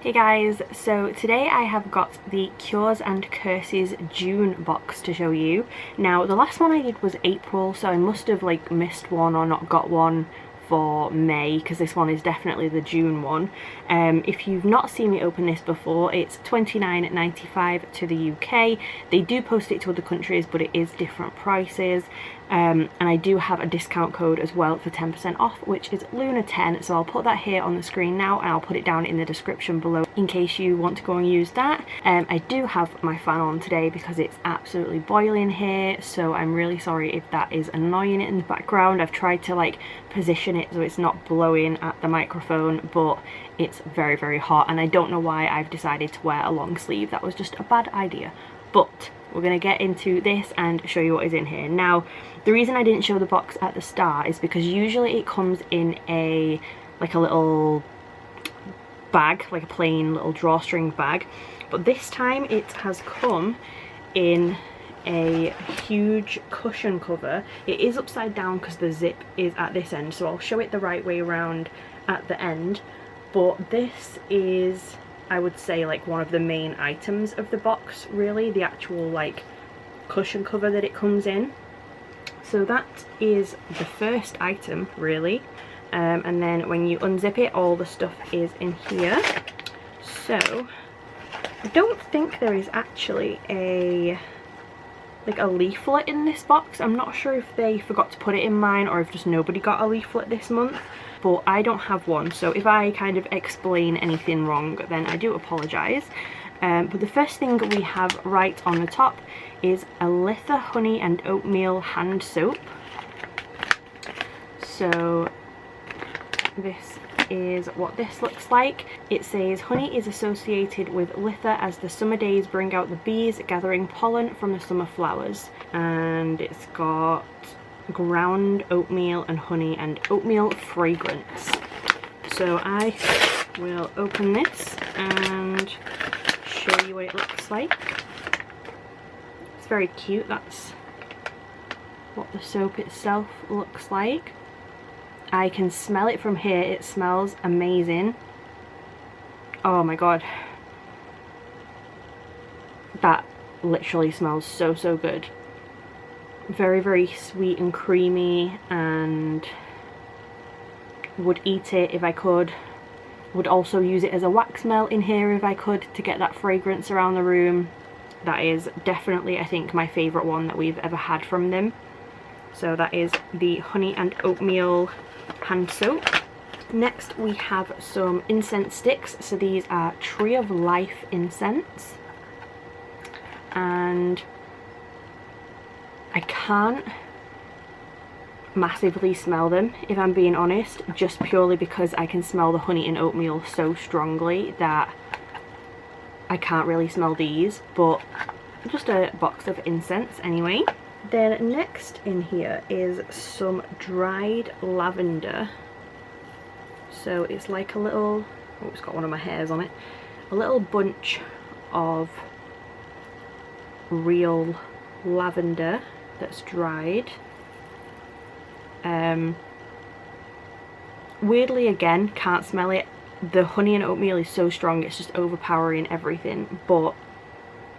Hey guys, so today I have got the Cures and Curses June box to show you. Now the last one I did was April, so I must have like missed one or not got one for May, because this one is definitely the June one. If you've not seen me open this before, it's £29.95 to the UK. They do post it to other countries, but it is different prices. And I do have a discount code as well for 10% off, which is Luna10, so I'll put that here on the screen now and I'll put it down in the description below in case you want to go and use that. I do have my fan on today because it's absolutely boiling here, so I'm really sorry if that is annoying in the background. I've tried to like position it so it's not blowing at the microphone, but it's very, very hot, and I don't know why I've decided to wear a long sleeve. That was just a bad idea. But we're going to get into this and show you what is in here. Now, the reason I didn't show the box at the start is because usually it comes in a little bag, like a plain little drawstring bag, but this time it has come in a huge cushion cover. It is upside down because the zip is at this end, so I'll show it the right way around at the end. But this is, I would say, like one of the main items of the box, really, the actual like cushion cover that it comes in. So that is the first item, really. And then when you unzip it, all the stuff is in here. So I don't think there is actually a leaflet in this box. I'm not sure if they forgot to put it in mine or if just nobody got a leaflet this month, but I don't have one, so if I kind of explain anything wrong then I do apologise. But the first thing we have right on the top is a Litho honey and oatmeal hand soap. So this is what this looks like. It says honey is associated with Litho as the summer days bring out the bees gathering pollen from the summer flowers, and it's got ground oatmeal and honey and oatmeal fragrance. So I will open this and show you what it looks like. It's very cute. That's what the soap itself looks like. I can smell it from here. It smells amazing. Oh my god, that literally smells so good. Very, very sweet and creamy, and would eat it if I could. Would also use it as a wax melt in here if I could, to get that fragrance around the room. That is definitely, I think, my favourite one that we've ever had from them. So that is the honey and oatmeal hand soap. Next we have some incense sticks. So these are Tree of Life incense, and I can't massively smell them, if I'm being honest, just purely because I can smell the honey and oatmeal so strongly that I can't really smell these, but just a box of incense anyway. Then next in here is some dried lavender. So it's like a little, oh, it's got one of my hairs on it, a little bunch of real lavender that's dried. Weirdly, again, can't smell it. The honey and oatmeal is so strong, it's just overpowering everything, but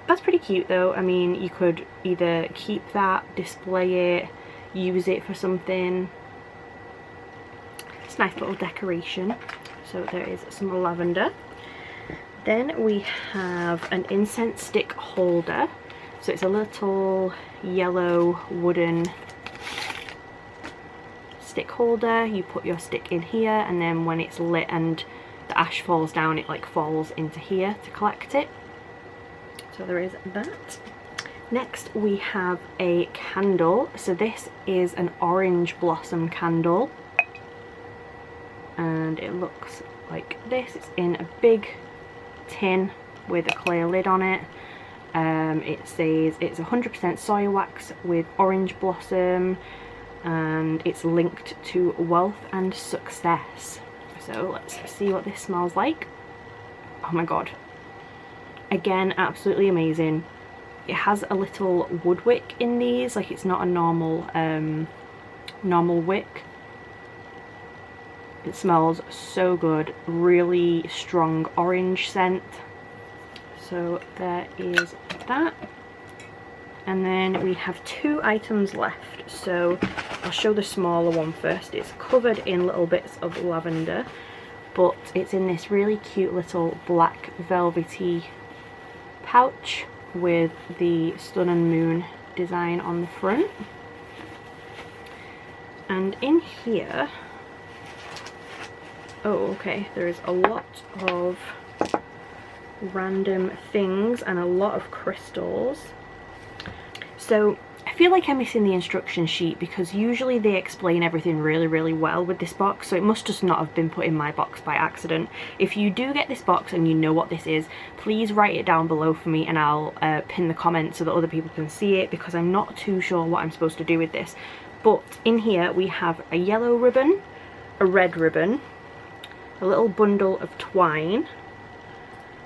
that's pretty cute though. I mean, you could either keep that, display it, use it for something. It's a nice little decoration. So there is some lavender. Then we have an incense stick holder. So it's a little yellow wooden stick holder. You put your stick in here, and then when it's lit and the ash falls down, it like falls into here to collect it. So there is that. Next we have a candle. So this is an orange blossom candle, and it looks like this. It's in a big tin with a clear lid on it. It says it's 100% soy wax with orange blossom, and it's linked to wealth and success. So let's see what this smells like. Oh my god, again, absolutely amazing. It has a little wood wick in these, like it's not a normal wick. It smells so good, really strong orange scent. So there is that. And then we have 2 items left, so I'll show the smaller one first. It's covered in little bits of lavender, but it's in this really cute little black velvety pouch with the sun and moon design on the front. And in here, oh okay, there is a lot of random things and a lot of crystals. So I feel like I'm missing the instruction sheet, because usually they explain everything really well with this box, so it must just not have been put in my box by accident. If you do get this box and you know what this is, please write it down below for me, and I'll pin the comment so that other people can see it, because I'm not too sure what I'm supposed to do with this. But in here we have a yellow ribbon, a red ribbon, a little bundle of twine,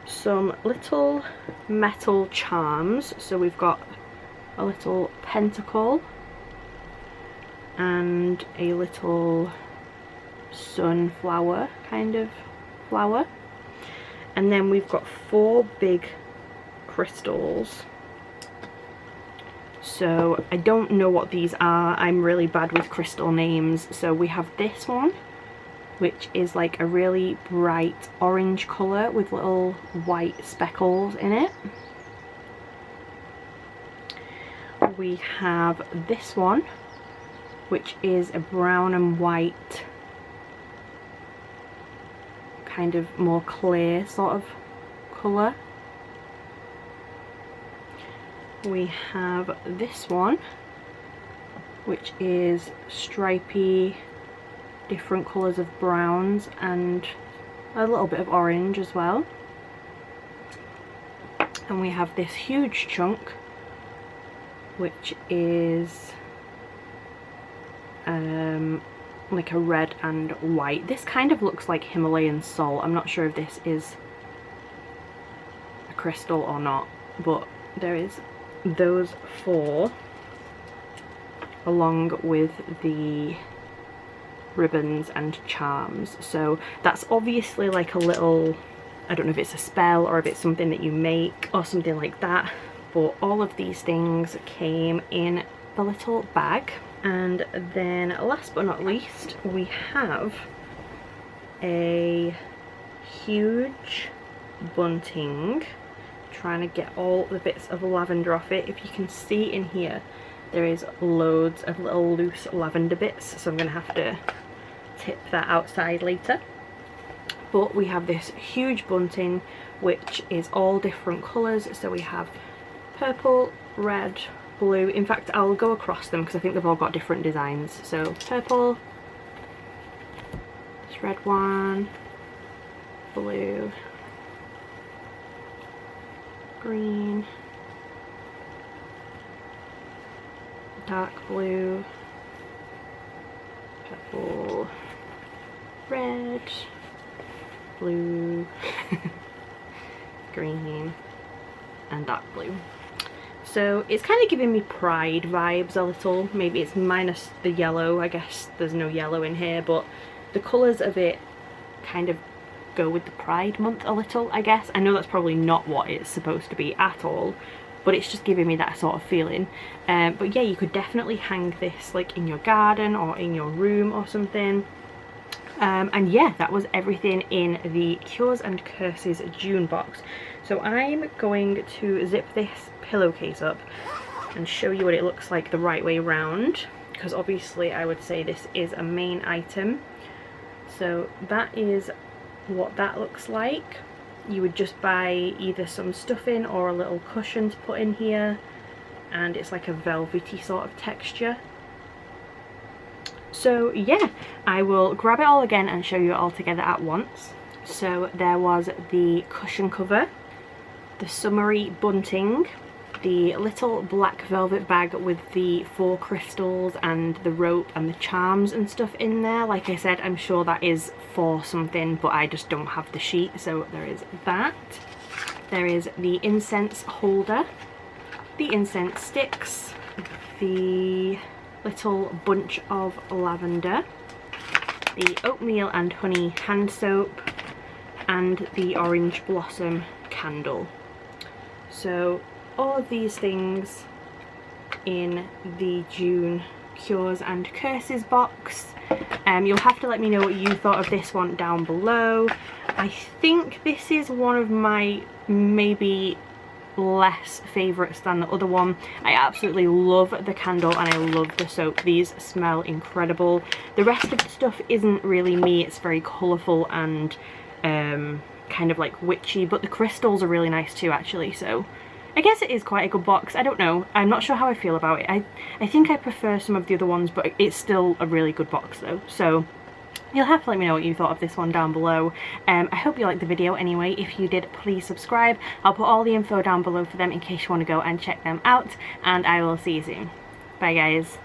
some little metal charms. So we've got a little pentacle and a little sunflower kind of flower, and then we've got 4 big crystals. So I don't know what these are, I'm really bad with crystal names. So we have this one, which is like a really bright orange colour with little white speckles in it. We have this one, which is a brown and white, kind of more clear sort of colour. We have this one, which is stripy, different colours of browns and a little bit of orange as well. And we have this huge chunk, which is like a red and white. This kind of looks like Himalayan salt. I'm not sure if this is a crystal or not, but there is those 4 along with the ribbons and charms. So that's obviously like a little, I don't know if it's a spell or if it's something that you make or something like that, but all of these things came in the little bag. And then last but not least, we have a huge bunting. Trying to get all the bits of lavender off it. If you can see in here, there is loads of little loose lavender bits, so I'm going to have to tip that outside later. But we have this huge bunting, which is all different colours. So we have purple, red, blue. In fact, I'll go across them because I think they've all got different designs. So purple, this red one, blue, green, dark blue, purple, red, blue, green, and dark blue. So it's kind of giving me Pride vibes a little. Maybe it's minus the yellow. I guess there's no yellow in here, but the colours of it kind of go with the Pride month a little, I guess. I know that's probably not what it's supposed to be at all, but it's just giving me that sort of feeling. But yeah, you could definitely hang this like in your garden or in your room or something. And yeah, that was everything in the Cures and Curses June box. So I'm going to zip this pillowcase up and show you what it looks like the right way around, because obviously I would say this is a main item. So that is what that looks like. You would just buy either some stuffing or a little cushion to put in here, and it's like a velvety sort of texture. So yeah, I will grab it all again and show you it all together at once. So there was the cushion cover, the summery bunting, the little black velvet bag with the 4 crystals and the rope and the charms and stuff in there. Like I said, I'm sure that is for something, but I just don't have the sheet. So there is that. There is the incense holder, the incense sticks, the little bunch of lavender, the Oatmeal and Honey hand soap, and the Orange Blossom candle. So all of these things in the June Cures and Curses box. You'll have to let me know what you thought of this one down below. I think this is one of my maybe less favourites than the other one. I absolutely love the candle and I love the soap. These smell incredible. The rest of the stuff isn't really me. It's very colourful and kind of like witchy, but the crystals are really nice too actually, so I guess it is quite a good box. I don't know. I'm not sure how I feel about it. I think I prefer some of the other ones, but it's still a really good box though. So you'll have to let me know what you thought of this one down below. I hope you liked the video anyway. If you did, please subscribe. I'll put all the info down below for them in case you want to go and check them out. And I will see you soon. Bye guys.